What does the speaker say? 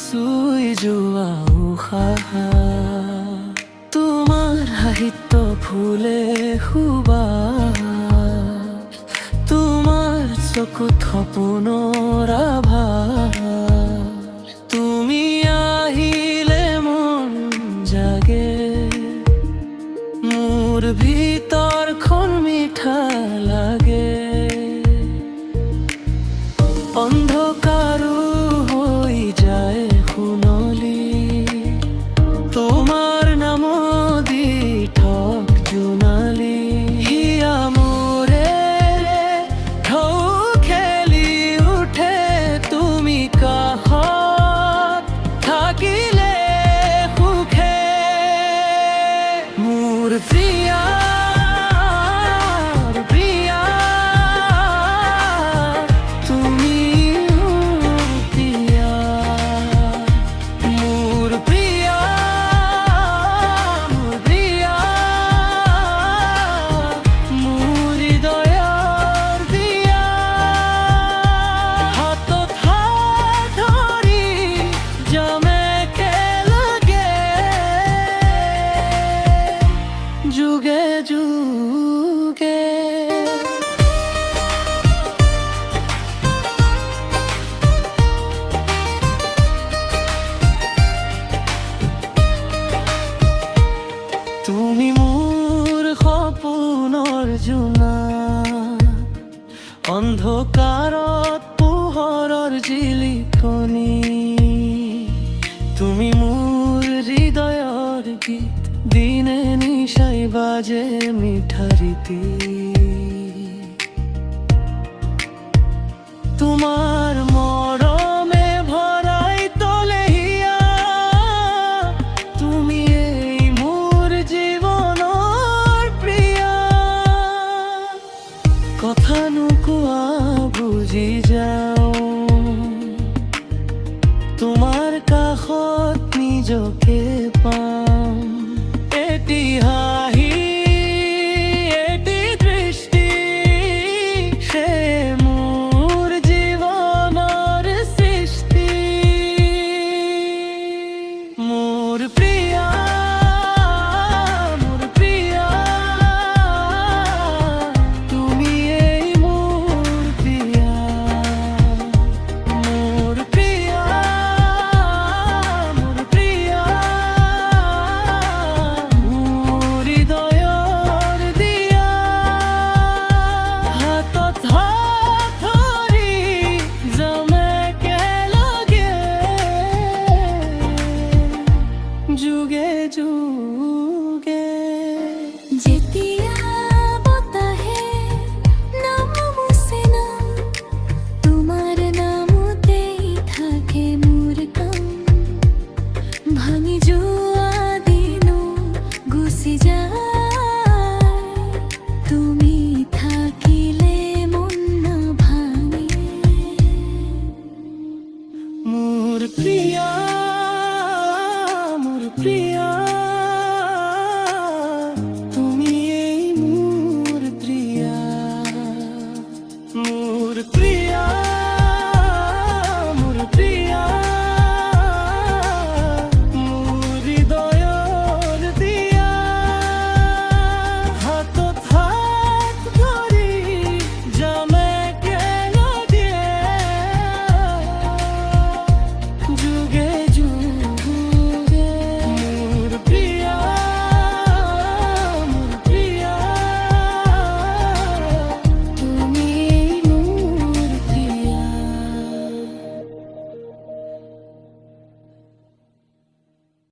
চুই যোৱা উশাহ তোমাৰ সাহিত্য ফুলে সুবাস তোমাৰ চকুত সপোনৰ আভাস তুমি আহিলে মন জাগে মোৰ ভিতৰখন মিঠা লাগে অন্ধকাৰো হৈ যায় সোণলি তোমাৰ নাম দি ঠক জোনালি হিয়া মোৰে ঢৌ খেলি উঠে তুমি কাষত থাকিলে সুখে মোৰ প্ৰিয়া যুগে যুগে তুমি মোৰ সপোনৰ জোনা অন্ধকাৰত পোহৰৰ জিলিকনি তুমি মোৰ হৃদয়ৰ গীত দিনে নিশাই বাজে মিঠা রীতি তোমার মরমে ভরাই তোলে হিয়া তুমি এই মোর জীবনৰ প্ৰিয়া কথা নোকোৱা বুজি যাও তোমাৰ কাষত নিজকে পাম এটি হাঁহি এটি দৃষ্টি সে মোৰ জীৱনৰ সৃষ্টি মোৰ প্ৰিয়া তুমি এই মোৰ প্ৰিয়া মোৰ প্ৰিয়া যুগে যুগে যেতিয়া বতাহে নাম মুছে না তোমার নামতেই থাকে মোর কাম ভাঙি যোৱা দিনো গুচি যায় তুমি থাকিলে মন নাভাঙে মোৰ প্ৰিয়া প্রিয়া তুমি এই মোর প্রিয়া